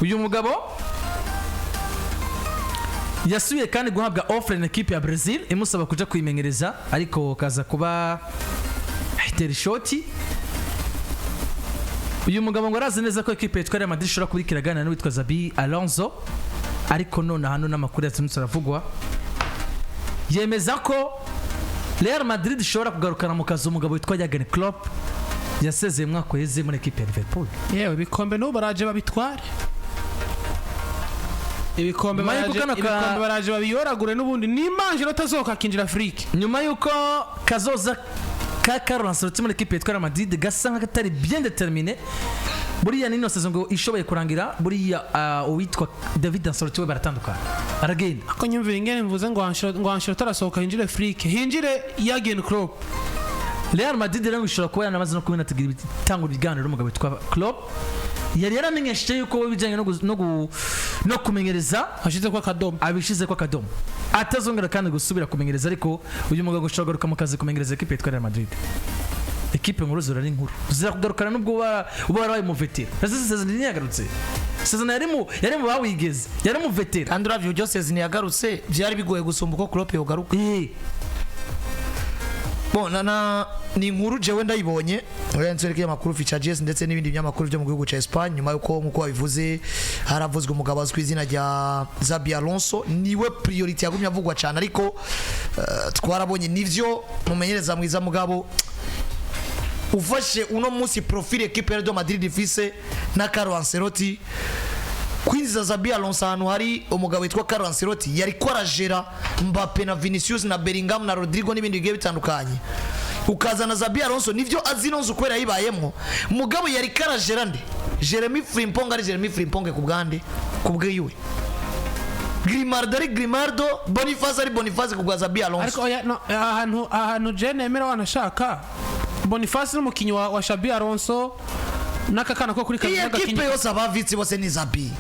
uyu mugabo yasubiye kandi guhabwa offer na equipe ya Brazil imusaba kuja kwimenyereza ariko kaza kuba hitera shoti. Uyu mugabo ngo arazi neza ko equipe yitwa Real Madrid ishobora kubikira gana n'uwitwa Xabi Alonso ariko none hano n'amakuru yatunutse aravugwa yemeza ko Real Madrid ishobora kugarukana mu kazi umugabo witwa Jurgen Klopp yasezeye mwaka weze muri equipe ya Liverpool. Yewe bikombe no baraje babitware. Ibikombe baraje babiyoragure n'ubundi nimanje notazoka kinjira Afrique. Nyuma yuko kazoza ka Carlo Ancelotti muri equipe yitwa Real Madrid gasa nk'atari bien déterminé. Buriya nino saison ngo ishoboye kurangira buriya uwitwa David Ancelotti we baratandukana. Aragenda. Ako nyumvira ingene mvuze ngo Ancelotti arasohoka hinjire Afrique. Hinjire Jurgen Klopp. Real Madrid rero ishobora kuba yanamaze no kubina tugira bitanga ibiganiro n'umugabo witwa Klopp. Yari yaramenyesheje yuko we bijanye no kumenyereza ashize kwa kadomo abishize kwa kadomo atazongera kandi gusubira kumenyereza ariko uyu mugabo ushobora kugaruka mu kazi kumenyereza equipe yitwa Real Madrid. Equipe nkuru zora ari nkuru zira kugarukana nubwo uba warabaye mu vetera sezon yagarutse sezon yari mu bawigeze yari mu vetera kandi uravyo byo sezon yagarutse byari bigoye gusumba uko Klopp yogaruka. Bona ni inkuru jewe ndayibonye urenzerekeye amakuru features ndetse n'ibindi binyamakuru byo mu gihugu ca Espagne nyuma yuko nkuko babivuze haravuzwe umugabo azwi izina rya Xabi Alonso niwe priority yagumye avugwa cyane ariko twarabonye nivyo mumenyereza mwiza mugabo ufashe uno munsi profile equipe ya Real Madrid ifise na Carlo Ancelotti kwinjiza Xabi Alonso hano hari umugabo witwa Carlo Ancelotti yari kwarajera Mbappe na Vinicius na Bellingham na Rodrigo n'ibindi bigiye bitandukanye ukazana Xabi Alonso nivyo azinonzo kwera yibayemo mugabo yari karajera nde Jeremy Frimpong ari Jeremy Frimpong kubgande kubwiwe Grimaldo Boniface ari Boniface kubwa Xabi Alonso ariko ahantu je nemera wanashaka Boniface n'umukinyi wa Xabi Alonso nakakana ko kuri kazi equipe yose abavitsi bose ni Xabi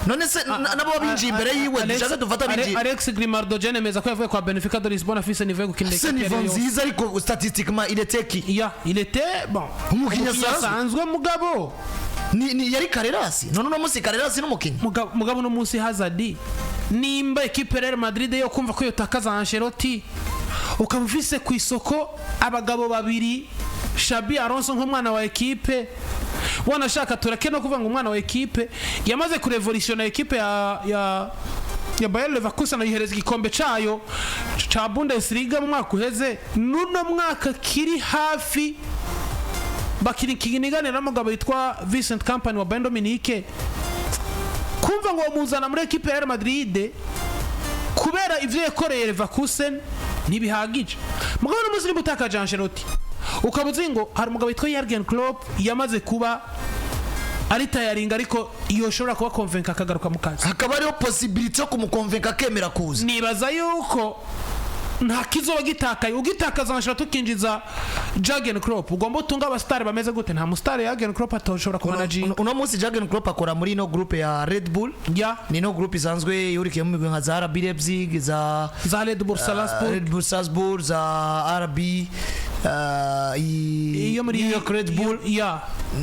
none se nabo binji imbere yiwe dushaka dufata binji Alex Grimaldo jene meza ko yavuye kwa Benfica de Lisbonne afise niveau gukinde c'est niveau nziza ariko statistiquement il était qui il était bon umukinya sanzwe mugabo ni yari Carreras none no musi Carreras n'umukinya mugabo no musi Hazard nimba equipe Real Madrid yo kumva ko yotakaza Ancelotti ukamufise ku isoko abagabo babiri Xabi Alonso nk'umwana wa equipe wanashaka turake no kuvuga ngo umwana wa equipe yamaze kurevolutiona equipe ya Bayer Leverkusen yihereza igikombe cayo ca Bundesliga mu mwaka uheze nuno mwaka kiri hafi bakiri kiginigane na mugabo yitwa Vincent Kompany wa Bayern Munich kumva ngo muzana muri equipe ya Real Madrid kubera ivyo yakoreye Leverkusen ntibihagije mugabo no musiri mutaka Ancelotti ukabuze ngo hari umugabo witwa Jurgen Klopp yamaze kuba ari tayaringa ariko iyo shobora kuba convince akagaruka mu kazi hakaba ariyo possibility yo kumukonvinka akemera kuza nibaza yuko nta kizoba gitakaye ugitakaza Ancelotti ukinjiza Jurgen Klopp ugomba utunga abastari bameze gute nta mustari Jurgen Klopp atoshobora kumanaging uno munsi Jurgen Klopp akora muri no group ya Red Bull ni no group isanzwe yurikiye mu migwi nka za RB Leipzig za Red Bull Salzburg za RB iyo muri Red Bull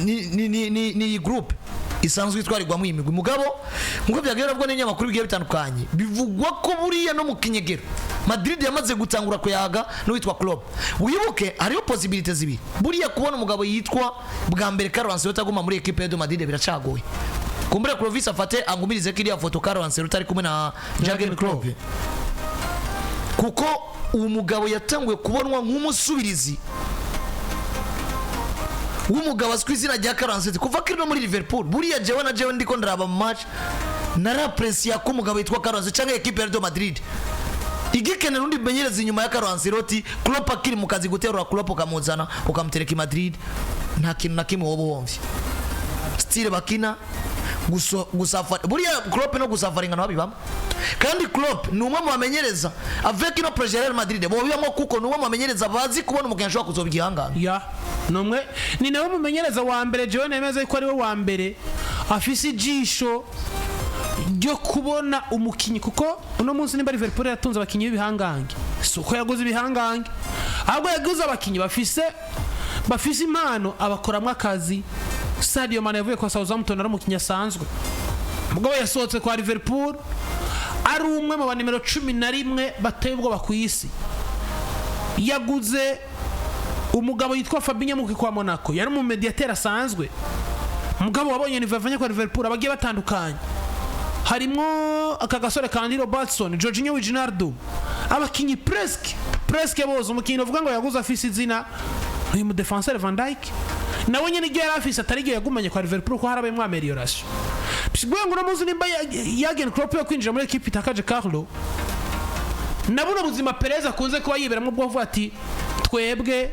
ni group isanzwe itwarirwa mu imigwi mugabo nkuko byagera bwo n'inyamakuru bigiye bitandukanye bivugwa ko buriya no mu kinyegero Madrid yamaze gutangura kuyaga no witwa Klopp wibuke hariyo possibility zibiri buriya kubona umugabo yitwa bwa mbere Carlo Ancelotti aguma muri equipe ya Madrid biracagoye kumbure Clovis afate angumirize kiriya foto Carlo Ancelotti ari kumwe na Jurgen Klopp kuko uwo mugabo yatanguye kubonwa nk'umusubirizi w'umugabo azwi izina rya Carlo Ancelotti kuva kiri no muri Liverpool buriya jewe ndiko ndaraba mu match narapreciate ko umugabo yitwa Carlo Ancelotti cyangwa equipe ya Real Madrid igikene rundi menyereza inyuma ya Carlo Ancelotti Klopp akiri mu kazi guterura Klopp ukamuzana ukamutereka i Madrid nta kintu na kimwe wobo womvye style bakina gusafari buriya Klopp no gusafaringa no bibamo kandi Klopp ni umwe mu bamenyereza avec no projet Real Madrid bo bibamo kuko ni umwe mu bamenyereza bazi kubona umukinnyi ashobora kuzobigihangana numwe ni nawe mumenyereza wa mbere jewe nemeze ko ari we wa mbere afise ijisho ryo kubona umukinyi kuko uno munsi nimba Liverpool yatunze abakinyi b'ibihangange suko yaguze ibihangange ahubwo yaguze abakinyi bafise impano abakoramwe akazi Sadio Mane yavuye kwa Southampton ari umukinyi asanzwe mugabo yasohotse kwa Liverpool ari umwe mu banimero 11 bateye ubwoba ku isi. Yaguze umugabo yitwa Fabinho muki kwa Monaco, yari mu mediateur asanzwe. Mugabo wabonye ni vavanye kwa Liverpool abagiye batandukanye. Harimo aka gasore kandi Robertson, Jorginho Wijnaldum. Abakinyi presque bose umukinyi uvuga ngo yaguze afise izina uyu mu defenseur Van Dijk. Nawe nyene igihe yarafise atari yagumanye kwa Liverpool ko harabaye mu amelioration. Bishigwe ngo namuzi nimba Jurgen Klopp yo kwinjira muri equipe itakaje Carlo. Nabuno buzima Perez akunze kuba yiberamo bwo ati twebwe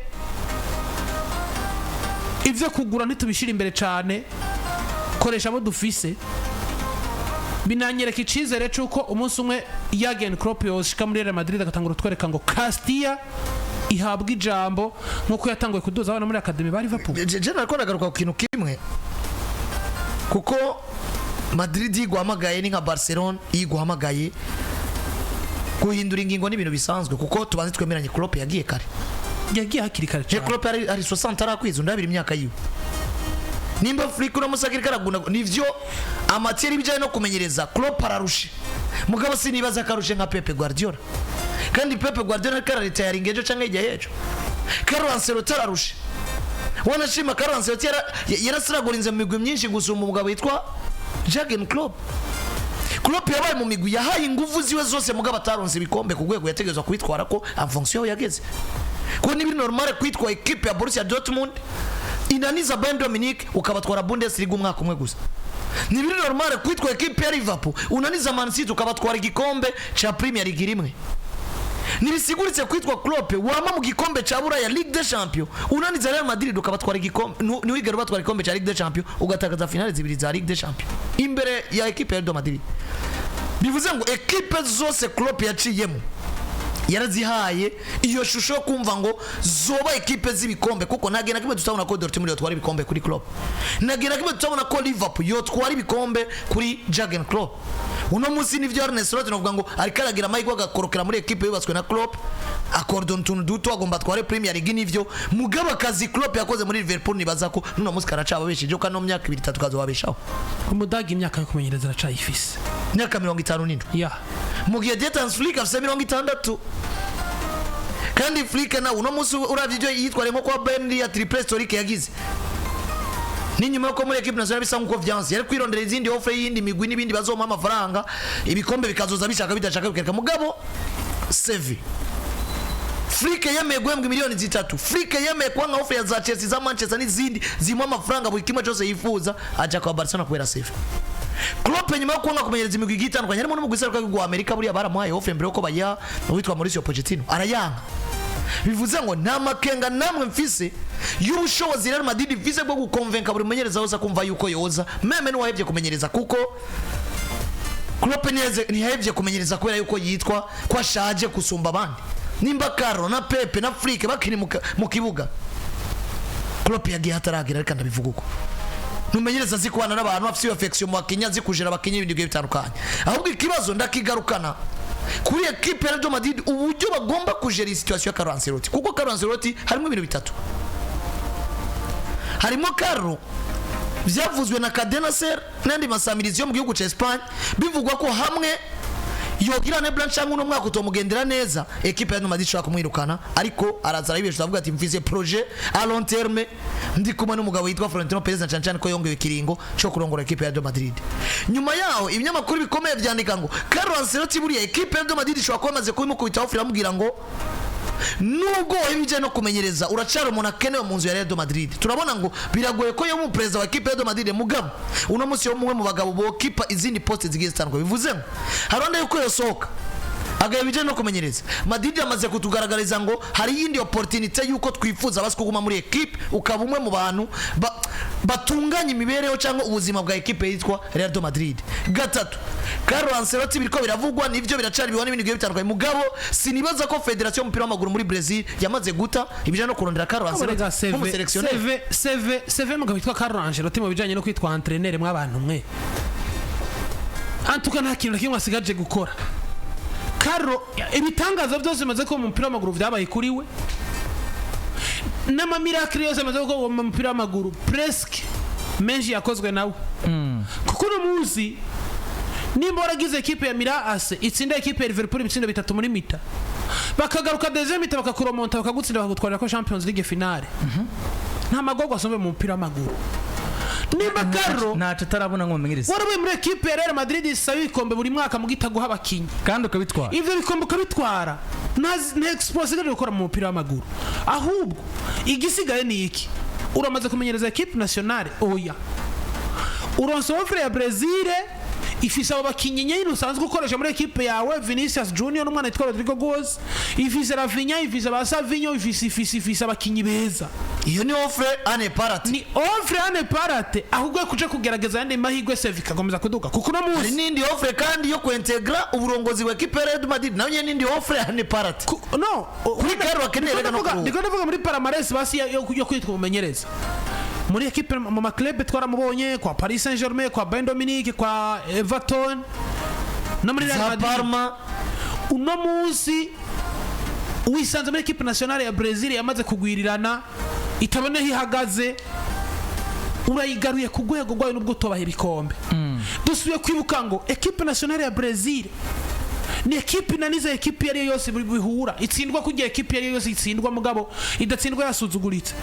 ivyo kugura ntitubishira imbere cyane, koresha abo dufise. Binanyereka icizere cyuko umunsi umwe Jurgen Klopp yoshika muri Real Madrid agatangura twereka ngo Castilla ihabwa ijambo nkuko yatanguye kuduza abana muri academy bari Liverpool. Je nakoraga ku kintu kimwe kuko Madrid yiguhamagaye ni nka Barcelona yiguhamagaye guhindura ingingo n'ibintu bisanzwe kuko tubanze twemeranye Klopp yagiye kare. Yagiye hakiri kare cyane. Klopp ari 60 arakwiza ndabiri imyaka yiwe. Nimba Flick uramusakira karaguna nivyo amateri bijanye no kumenyereza Klopp ararushe. Mugabo sinibaza akarushe nka Pepe Guardiola. Kandi Pepe Guardiola kararita yaringejo canke ijya hejo. Carlo Ancelotti ararushe. Wanashima Carlo Ancelotti yarasiragorinze mu migwi myinshi gusuma umugabo yitwa Jurgen Klopp. Klopp yabaye mu migwi yahaye ingufu ziwe zose mugabo ataronse ibikombe ku rwego yategezwa kwitwara ko en fonction yageze. Ko ni biri normal kwitwa equipe ya Borussia Dortmund inaniza Bayern Dominique ukabatwara Bundesliga umwaka umwe gusa. Ni biri normal kwitwa equipe ya Liverpool unaniza Man City ukabatwara igikombe cha Premier League rimwe. Nibisiguritse kwitwa Klopp wama mu gikombe cha Buraya Ligue des Champions unaniza Real Madrid ukabatwara igikombe niwigera batwara igikombe cha Ligue des Champions ugatakaza finale zibiri za Ligue des Champions imbere ya equipe ya Real Madrid. Bivuze ngo equipe zose Klopp yaciyemo yarazihaye iyo shusho kumva ngo zoba equipe z'ibikombe kuko nagena kimwe tutabona ko Dortmund yotwara ibikombe kuri Klopp, nagena kimwe tutabona ko Liverpool yotwara ibikombe kuri Jurgen Klopp. Uno munsi nivyo Ancelotti novuga ngo ariko aragira amahirwe agakorokera muri equipe yubatswe na Klopp akordon tuntu duto agomba tware Premier League nivyo mugabo akazi Klopp yakoze muri Liverpool nibaza ko nuno munsi karacaba besheje ko no myaka 2-3 kazobabeshaho. Umudagi imyaka yo kumenyereza aracayifise myaka 57 ya mugiye Jets Flick afise 60 kandi Flick na uno munsi uravye ibyo yitwaremo kwa Bayern ya triple historique yagize ni nyuma ko muri equipe nationale bisa nkuko vyanse yari kwirondera izindi offer yindi migwi nibindi bazoma amafaranga ibikombe bikazoza bishaka bidashaka bikereka mugabo CV Flick yemeye guhembwa miliyoni 3 Flick yemeye kwanga offer ya za Chelsea za Manchester n'izindi zimwe amafaranga buri kimwe cyose yifuza aja kwa Barcelona kubera CV. Klopp nyuma yo kwanga kumenyereza imigwi gitandukanye harimo n'umugwi seruka wa Amerika buri abaramuhaye offer mbere uko baya witwa Mauricio Pochettino arayanga. Bivuze ngo nta makenga namwe mfise y'ubushobozi Real Madrid mfise bwo gukonvenka buri menyereza wose akumva yuko yoza meme n'uwahevye kumenyereza kuko Klopp ntiyahevye kumenyereza kubera yuko yitwa ko ashaje kusumba abandi. Nimba Carlo na Pepe na Flick bakiri mu kibuga Klopp yagiye hataragira ariko ndabivuga uko numenyereza zikwana n'abantu afite affection mu bakinya zikujera bakinya ibindi bigiye bitandukanye. Ahubwo ikibazo ndakigarukana kuri equipe ya Real Madrid uburyo bagomba kujera iyi situation ya Carlo Ancelotti kuko Carlo Ancelotti harimo ibintu bitatu. Harimo Carlo vyavuzwe na Cadena Ser n'andi masamirizi yo mu gihugu ca Espagne bivugwa ko hamwe yogira ne Blanchard uno mwaka utomugendera neza equipe ya Real Madrid ishaka kumwirukana ariko arazara ibesho avuga ati mfise projet à long terme ndi kumwe n'umugabo yitwa Florentino Perez na Chanchan ko yongewe kiringo cyo kurongora equipe ya Real Madrid. Nyuma yaho ibinyamakuru bikomeye byandika ngo Carlo Ancelotti buri equipe ya Real Madrid ishaka kwamaze kubimukubita offer amubwira ngo nubwo ibije no kumenyereza uracaro umuntu akenewe mu nzu ya Real Madrid. Turabona ngo biragoye ko yo mu president wa equipe ya Real Madrid mugabo uno munsi yo mumwe mu bagabo bo kipa izindi poste zigiye zitandukanye bivuze ngo haronde yuko yosoka agaye bije no kumenyereza Madrid yamaze kutugaragariza ngo hari yindi opportunity yuko twifuza basi kuguma muri equipe ukaba umwe mu bantu batunganya imibereho cyangwa ubuzima bwa equipe yitwa Real Madrid. Gatatu Carlo Ancelotti biriko biravugwa nivyo biracari bibona ibintu bigiye bitandukanye mugabo sinibaza ko Federation y'umupira w'amaguru muri Brazil yamaze guta ibije no kurondera Carlo Ancelotti mu selectionnaire CV mugabo yitwa Carlo Ancelotti mu bijanye no kwitwa entraîneur mw'abantu mwe antuka nta kintu kimwe asigaje gukora. Carlo ibitangaza byose bimaze ko mu mupira w'amaguru vyabaye kuri we n'ama miracle yose bimaze ko mu mupira w'amaguru presque menshi yakozwe nawe kuko no munsi nimba waragize ekipe ya Mira Ase itsinda ekipe ya Liverpool ibitsindo 3 muri mita bakagaruka deuxième mita bakakuromonta bakagutsinda bakagutwarira ko Champions League finale nta magorwa asombe mu mupira w'amaguru nimba Carlo nta tutarabona ngo mumenyereze warabaye muri ekipe ya Real Madrid isaba ibikombe buri mwaka mu gitaguha abakinyi kandi ukabitwara ivyo bikombe ukabitwara nta expose gari gukora mu mupira w'amaguru ahubwo igisigaye ni iki uramaze kumenyereza ekipe nationale oya uronse offre ya Brazil ifise abakinyi nyine usanzwe ukoresha muri ekipe yawe Vinicius Junior n'umwana yitwa Rodrigo Goes ifise Rafinha ifise Basavinho ifise abakinyi beza iyo ni offre ane parate ni offre ane parate ahubwo kuje kugerageza yandi mahigwe save kagomeza kuduka kuko no hari muzi n'indi offre kandi yo kuintegra uburongozi wa ekipe ya Real Madrid nayo n'indi offre ane parate no kuri Carlo akeneye rega no ndiko ndavuga muri palmarès basi yo kwitwa umenyereza muri ekipe mu maklub twaramubonye kwa Paris Saint-Germain kwa Bayern Dominique kwa Everton no muri Real Madrid Parma uno munsi wisanze muri ekipe nationale ya Brazil yamaze kugwirirana itabone hihagaze urayigaruye ku rwego rwayo nubwo tobaha ibikombe dusubiye kwibuka ngo ekipe nationale ya Brazil ni ekipe naniza ekipe yari yose bihura itsindwa kugiye ekipe yari yose itsindwa mugabo idatsindwa yasuzuguritse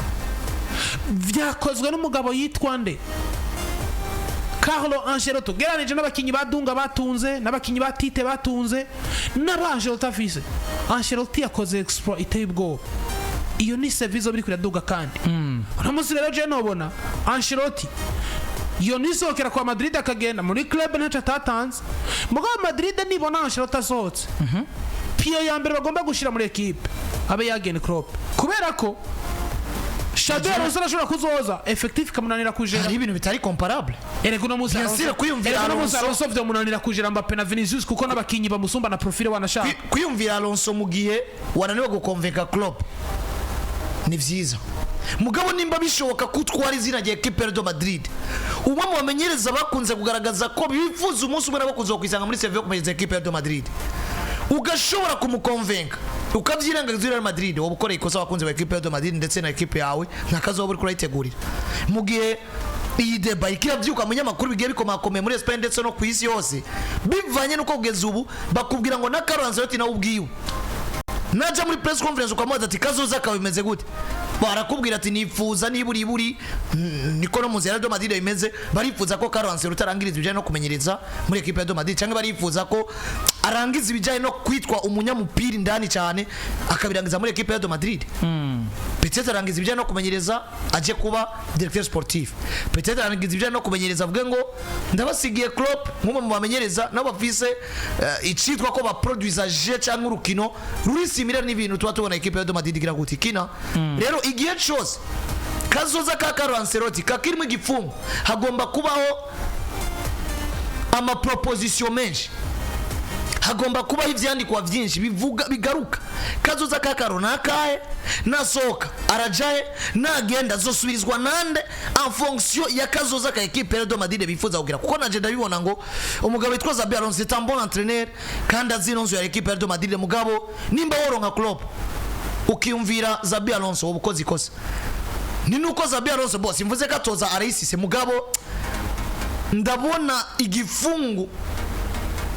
vyakozwe n'umugabo yitwa nde Carlo Ancelotti geranije n'abakinyi badunga batunze n'abakinyi batite batunze n'abanjelotti afise Ancelotti yakoze exploit iteye ubwoba iyo ni service biri kuraduga kandi uramusi rero je nobona Ancelotti iyo nisokera kwa Madrid akagenda muri club ntaca atatanze mugabo Madrid nibona Ancelotti asohotse piyo ya mbere bagomba gushira muri equipe abe yagene Klopp kubera ko Shadow arusana shobora kuzoza effective kamunanira kujera hari ibintu bitari comparable erego no musa kwiyumvira Alonso vyo munanira kujera Mbappe na Vinicius kuko nabakinyi bamusumba na profile wanashaka kwiyumvira Alonso mu gihe wananiwe gukonvenka Klopp ni vyiza mugabo nimba bishoboka kutwara izina rya equipe ya Madrid umwe mu bamenyereza bakunze kugaragaza ko bifuza umunsi umwe nabo kuzokwisanga muri CV yo kumenyereza equipe ya Madrid ugashobora kumukonvenka ukavyirengagiza Real Madrid wowe ukora ikosa bakunze ba equipe ya Madrid ndetse na equipe yawe ntakazo buri kurayitegurira mu gihe iyi deba ikiravyuka mu nyamakuru bigiye bikomakomeye muri Spain ndetse no ku isi yose bivanye nuko kugeza ubu bakubwira ngo na Carlo Ancelotti nawe ubwiwe naja muri press conference ukamubaza ati kazoza kawe bimeze gute barakubwira ati nifuza niburi niko no mu Real Madrid imeze barifuza ko Carlo Ancelotti arangiriza ibijanye no kumenyereza muri equipe ya Madrid cyangwa barifuza ko arangiza ibijanye no kwitwa umunyamupira ndani cyane akabirangiza muri equipe ya Madrid peut-être arangiza ibijanye no kumenyereza aje kuba directeur sportif peut-être arangiza ibijanye no kumenyereza avuge ngo ndabasigiye Klopp nk'umwe mu bamenyereza n'abafise icitwa ko ba producer je cyangwa urukino ruri similar n'ibintu tuba tubona equipe ya Madrid igira guti kina rero igihe cyose kazoza ka Carlo Ancelotti kakirimo igifungo hagomba kubaho ama proposition menshi hagomba kubaho ivyandikwa vyinshi bivuga bigaruka kazoza ka Carlo nakahe nasoka arajaye nagenda zosubirizwa nande en fonction ya kazoza ka equipe ya Madrid bifuza kugira kuko naje ndabibona ngo umugabo witwa Xabi Alonso c'est un bon entraîneur kandi azinonzo ya equipe ya Madrid mugabo nimba woronka Klopp ukiyumvira Xabi Alonso ubukozi kose ni nuko Xabi Alonso boss imvuze katoza arayisise mugabo ndabona igifungu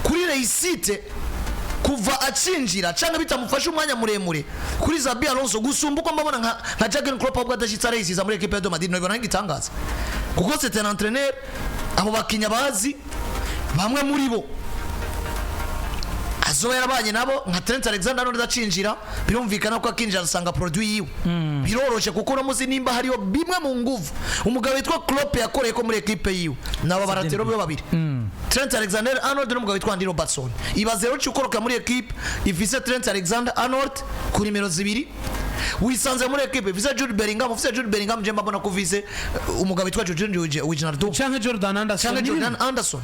kuri reisite kuva acinjira cyangwa bitamufasha umwanya muremure kuri Xabi Alonso gusumba uko mbabona nka Jurgen Klopp ubwo adashitsa reisiza muri equipe ya Madrid no ibona ngitangaza kuko c'est un entraîneur abo bakinya bazi bamwe muri bo azoba yarabanye nabo nka Trent Alexander-Arnold acinjira birumvikana ko akinjira asanga produit yiwe biroroshe kuko namuzi nimba hariyo bimwe mu nguvu umugabo witwa Klopp yakoreye ko muri equipe yiwe nabo baratero bo babiri Trent Alexander-Arnold n'umugabo witwa Andy Robertson ibaze rero cyukoroka muri equipe ifise Trent Alexander-Arnold ku nimero 2 wisanze muri equipe ifise Jude Bellingham je mbabona ko vise umugabo witwa Wijnaldum canke Jordan Anderson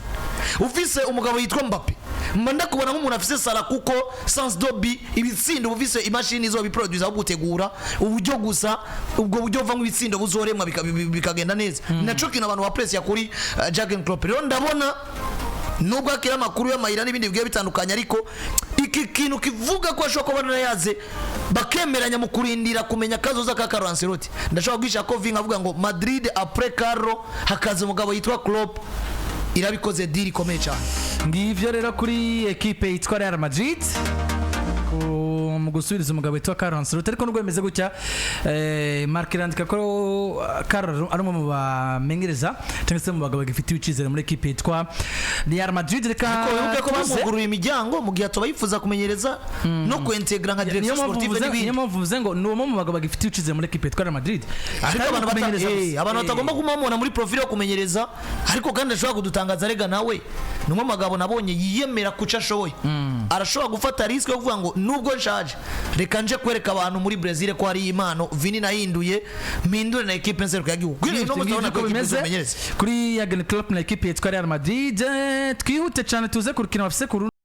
ufise umugabo yitwa Mbappe manda kubona nk'umuntu afise sala kuko sans dobi ibitsindo bufise imashini zo biproduce aho gutegura uburyo gusa ubwo buryo vanga ibitsindo buzoremwa bikagenda neza naco kino abantu wa press ya kuri Jurgen Klopp rero ndabona nubwo akira makuru y'amayira n'ibindi bigiye bitandukanye ariko iki kintu kivuga ko ashobora kubona yaze bakemeranya mu kurindira kumenya kazoza ka Carlo Ancelotti ndashobora kwisha ko vinga avuga ngo Madrid après Carlo hakaza umugabo yitwa Klopp irabikoze deal ikomeye cyane ngivyo rero kuri equipe yitwa Real Madrid mu gusubiriza umugabo witwa Carlo Ancelotti ariko nubwo bimeze gutya Mark irandika ko Carlo ari mu bamenyereza cyangwa se mu bagabo bagifitiye icyizere muri equipe yitwa Real Madrid reka ko bamuguruye imiryango mu gihe atobayifuza kumenyereza no kwintegra nka direction sportive n'ibindi niyo mpamvu vuze ngo nuwo mu bagabo bagifitiye icyizere muri equipe yitwa Real Madrid ariko abantu batagomba kumamona muri profile yo kumenyereza ariko kandi ashobora kudutangaza rega nawe numwe magabo nabonye yiyemera kuca ashoboye arashobora gufata risk yo kuvuga ngo nubwo nshaje reka nje kwereka abantu muri Brazil ko ari impano Vini nahinduye mpindure na equipe nseruka yagihugu no mutabona ko bimeze kuri Jurgen Klopp na equipe yitwa Real Madrid twihute cyane tuze kurukina bafise kuri